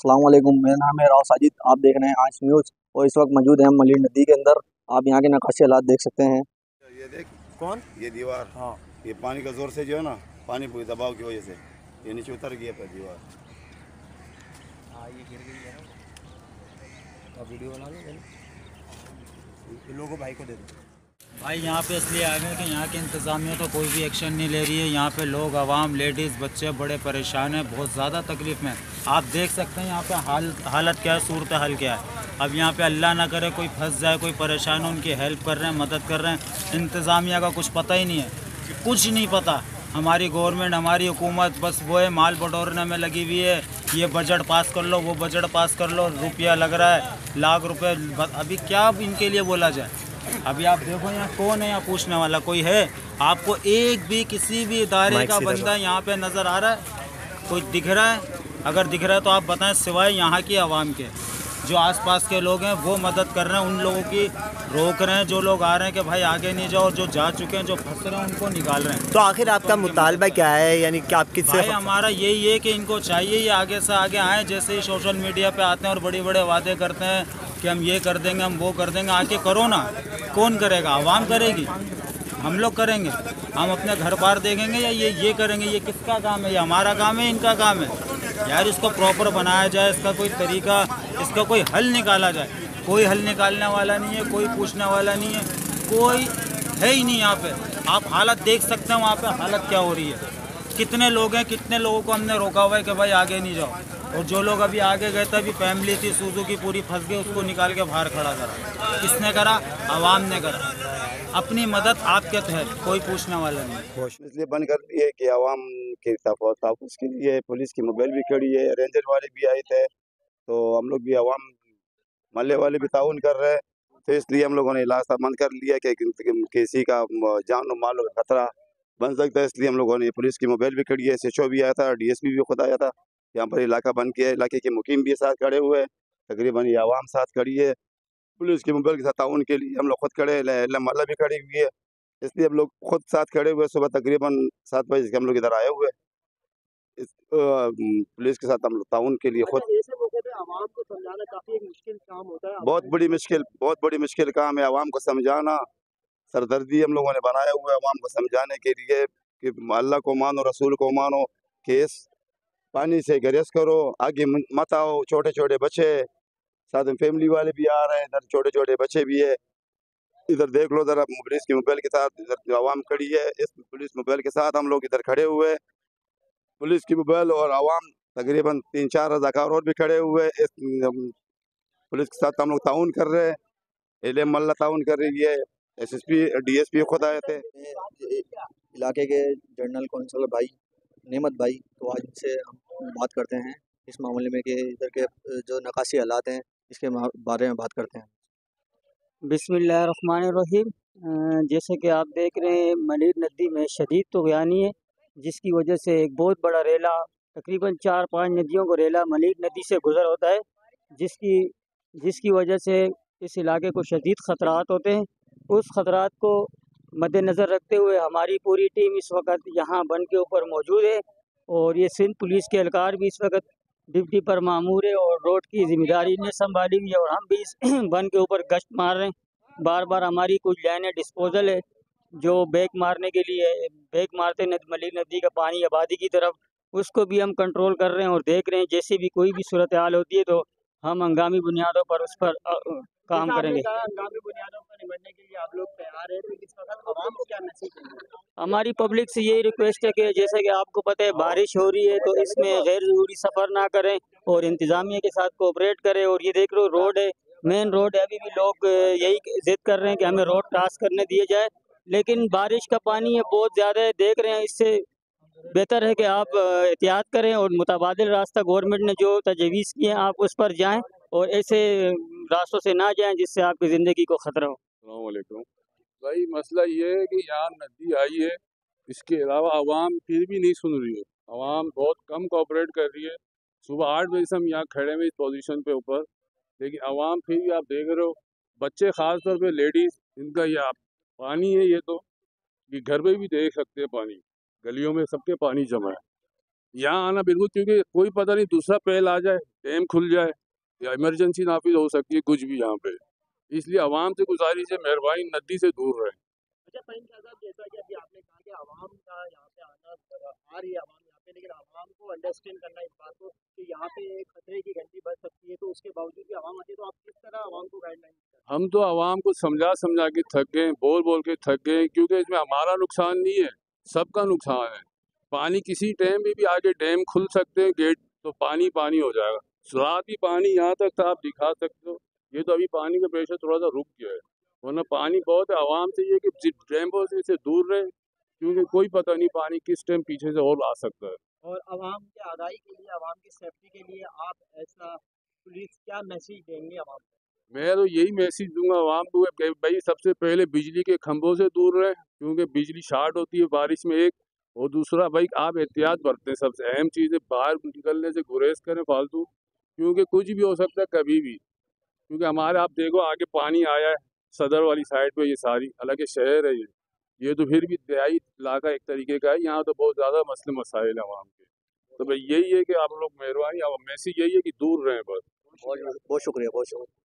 अस्सलाम वालेकुम, मेरा नाम है राव साजिद। आप देख रहे हैं आज न्यूज़ और इस वक्त मौजूद हैं हम मलिर नदी के अंदर। आप यहाँ के नक्काशी हालात देख सकते हैं। ये देख कौन? ये दीवार। हाँ। ये पानी का जोर से जो है ना, पानी पूरी दबाव की वजह से ये नीचे उतर गया पर दीवार। हाँ, ये गिर गई है ना। तो वीडियो बना लो लोगों भाई को दे दो। भाई यहाँ पे इसलिए आ गए कि यहाँ की इंतज़ामिया तो कोई भी एक्शन नहीं ले रही है। यहाँ पे लोग, आवाम, लेडीज़, बच्चे बड़े परेशान हैं, बहुत ज़्यादा तकलीफ़ में। आप देख सकते हैं यहाँ पे हालत क्या है, सूरत हाल क्या है। अब यहाँ पे अल्लाह ना करे कोई फंस जाए, कोई परेशान हो, उनकी हेल्प कर रहे हैं, मदद कर रहे हैं। इंतज़ामिया का कुछ पता ही नहीं है, कुछ नहीं पता। हमारी गवर्नमेंट, हमारी हुकूमत बस वो है माल बटोरने में लगी हुई है। ये बजट पास कर लो, वो बजट पास कर लो, रुपया लग रहा है लाख रुपए। अभी क्या इनके लिए बोला जाए। अभी आप देखो यहाँ कौन है, यहाँ पूछने वाला कोई है? आपको एक भी किसी भी इदारे का बंदा यहाँ पे नज़र आ रहा है? कोई दिख रहा है? अगर दिख रहा है तो आप बताएं, सिवाय यहाँ की आवाम के। जो आसपास के लोग हैं वो मदद कर रहे हैं, उन लोगों की रोक रहे हैं। जो लोग आ रहे हैं कि भाई आगे नहीं जाओ, जो जा चुके हैं, जो फंस रहे हैं, उनको निकाल रहे हैं। तो आखिर आपका मुतालबा क्या है, यानी कि आप किससे? भाई हमारा यही है कि इनको चाहिए ये आगे से आगे आएँ। जैसे ही सोशल मीडिया पे आते हैं और बड़े बड़े वादे करते हैं कि हम ये कर देंगे, हम वो कर देंगे, आके करो ना। कौन करेगा? आवाम करेगी? हम लोग करेंगे? हम अपने घर बार देखेंगे या ये करेंगे? ये किसका काम है? ये हमारा काम है, इनका काम है? यार इसको प्रॉपर बनाया जाए, इसका कोई तरीका, इसका कोई हल निकाला जाए। कोई हल निकालने वाला नहीं है, कोई पूछने वाला नहीं है, कोई है ही नहीं यहाँ पे। आप हालत देख सकते हैं वहाँ पे हालत क्या हो रही है। कितने लोग हैं, कितने लोगों को हमने रोका हुआ है कि भाई आगे नहीं जाओ। और जो लोग अभी आगे गए थे, अभी फैमिली थी सूजू की पूरी फंस गई, उसको निकाल के बाहर खड़ा करा। किसने करा? आवाम ने करा। अपनी मदद आपके तहत, कोई पूछने वाला नहीं। इसलिए बंद कर दी है कि आवाम के तहफ़्फ़ुज़ के लिए पुलिस की मोबाइल भी खड़ी है, रेंजर वाले भी आए थे, तो हम लोग भी आवाम मल्ले वाले भी ताउन कर रहे हैं। तो इसलिए हम लोगों ने इलाका बंद कर लिया कि किसी का जान और माल का खतरा बन सकता है। इसलिए हम लोगों ने पुलिस की मोबाइल भी खड़ी है, SHO भी आया था, DSP भी खुद आया था। यहाँ पर इलाका बंद किया है, इलाके के मुकीम भी साथ खड़े हुए हैं, तकरीबन ये आवाम साथ खड़ी है। पुलिस की मोबाइल के साथ ताउन के लिए हम लोग खुद खड़े हैं, मल्ला भी खड़ी हुई है। इसलिए हम लोग खुद साथ खड़े हुए, सुबह तकरीबन 7 बजे से हम लोग इधर आए हुए हैं। पुलिस के साथ हम लोग ताउन के लिए खुद। ऐसे मौके पे आवाम को समझाना काफी एक मुश्किल काम होता है। बहुत बड़ी मुश्किल काम है आवाम को समझाना। सरदर्दी हम लोगों ने बनाया हुआ है आवाम को समझाने के लिए कि अल्लाह को मानो, रसूल को मानो, कि इस पानी से गैरेज करो, आगे मत आओ। छोटे छोटे बच्चे साथ में फैमिली वाले भी आ रहे हैं, इधर छोटे छोटे बच्चे भी है। इधर देख लो जरा, पुलिस की मोबाइल के साथ इधर आवाम खड़ी है, इस पुलिस मोबाइल के साथ हम लोग इधर खड़े हुए हैं। पुलिस की मोबाइल और आवाम तकरीबन 3-4 रज़ाकार और भी खड़े हुए हैं। इस पुलिस के साथ हम लोग ताउन कर रहे हैं, एले मल्ला ताउन कर रही है, SSP DSP खुद आए थे। इलाके के जनरल कौंसल भाई नेमत भाई, तो आज इनसे हम बात करते हैं इस मामले में कि इधर के जो नक्काशी हालात हैं इसके बारे में बात करते हैं। बिस्मिल्लाहिर्रहमानिर्रहीम। जैसे कि आप देख रहे हैं मलिर नदी में शदीद तूफ़ानी है, जिसकी वजह से एक बहुत बड़ा रेला, तकरीबन 4-5 नदियों को रेला मलिर नदी से गुज़र होता है, जिसकी जिसकी वजह से इस इलाके को शदीद ख़तरात होते हैं। उस ख़तरात को मद्देनज़र रखते हुए हमारी पूरी टीम इस वक्त यहाँ बंद के ऊपर मौजूद है और ये सिंध पुलिस के एहलकार भी इस वक्त ड्यूटी पर मामूर है और रोड की ज़िम्मेदारी ने संभाली हुई है और हम भी इस बंद के ऊपर गश्त मार रहे हैं। बार बार हमारी कुछ लाइनें डिस्पोजल है जो बैक मारने के लिए बैक मारते मलिर नदी का पानी आबादी की तरफ, उसको भी हम कंट्रोल कर रहे हैं और देख रहे हैं जैसे भी कोई भी सूरत हाल होती है तो हम हंगामी बुनियादों पर उस पर काम करेंगे। हंगामी बुनियादों पर निपटने के लिए आप लोग तैयार हैं, तो इस वक्त आवाम को क्या मैसेज देंगे? हमारी पब्लिक से यही रिक्वेस्ट है कि जैसे कि आपको पता है बारिश हो रही है तो इसमें गैर ज़रूरी सफ़र ना करें और इंतज़ामिया के साथ कोऑपरेट करें। और ये देख लो रोड है, मेन रोड है, अभी भी लोग यही ज़िद कर रहे हैं कि हमें रोड क्रॉस करने दिए जाए, लेकिन बारिश का पानी है बहुत ज़्यादा है। देख रहे हैं, इससे बेहतर है कि आप एहतियात करें और मुतबादिल रास्ता गवर्नमेंट ने जो तजवीज़ किए हैं आप उस पर जाएँ और ऐसे रास्तों से ना जाएं जिससे आपकी ज़िंदगी को ख़तरा हो। अस्सलाम वालेकुम भाई, मसला ये है कि यहाँ नदी आई है, इसके अलावा आवाम फिर भी नहीं सुन रही है। आवाम बहुत कम कोऑपरेट कर रही है। सुबह 8 बजे से हम यहाँ खड़े हुए इस पोजीशन पे ऊपर, लेकिन आवाम फिर भी आप देख रहे हो, बच्चे ख़ास तौर पे लेडीज़, इनका ये आप पानी है, ये तो ये घर पे भी देख सकते हैं, पानी गलियों में सबके पानी जमा है। यहाँ आना बिल्कुल, क्योंकि कोई पता नहीं दूसरा पहल आ जाए, डैम खुल जाए या इमरजेंसी नाफिज हो सकती है कुछ भी यहाँ पे। इसलिए आवाम से गुजारिश है, मेहरबानी नदी से दूर रहें। अच्छा फ़हीम शाह साहब, जैसा कि अभी आपने कहा कि आवाम का यहाँ पे आना आ रही है आवाम यहाँ पे, लेकिन आवाम को अंडरस्टैंड करना इस बात को कि यहाँ पे खतरे की घंटी बज सकती है, तो उसके बावजूद भी आवाम आती है, तो आप किस तरह आवाम को गाइडलाइन देते हैं? हम तो आवाम को समझा समझा के थक गए, बोल बोल के थक गए, क्योंकि इसमें हमारा नुकसान नहीं है, सबका नुकसान है। पानी किसी टाइम में भी आगे डैम खुल सकते हैं, गेट तो पानी पानी हो जाएगा। रात ही पानी यहाँ तक था, आप दिखा सकते हो। ये तो अभी पानी का प्रेशर थोड़ा सा रुक गया है, वरना पानी बहुत है। आवाम से ये कि डैमों से दूर रहे, क्योंकि कोई पता नहीं पानी किस टाइम पीछे से और आ सकता है। और आवाम के आगाही के लिए, आवाम की सेफ्टी के लिए आप ऐसा पुलिस क्या मैसेज देंगे आवाम को? मैं तो यही मैसेज दूंगा आवाम को कि भाई सबसे पहले बिजली के खंभों से दूर रहें, क्योंकि बिजली शॉर्ट होती है बारिश में एक, और दूसरा भाई आप एहतियात बरतें। सबसे अहम चीज़ है बाहर निकलने से गुरेज करें फालतू, क्योंकि कुछ भी हो सकता है कभी भी। क्योंकि हमारे आप देखो आगे पानी आया है सदर वाली साइड पे, ये सारी हालांकि शहर है ये तो फिर भी दहाई इलाका एक तरीके का है, यहाँ तो बहुत ज़्यादा मसले मसाइल है आवाम के। तो भाई यही है कि आप लोग मेहरबानी, अब मैसेज यही है कि दूर रहें बस। बहुत शुक्रिया, बहुत शुक्रिया।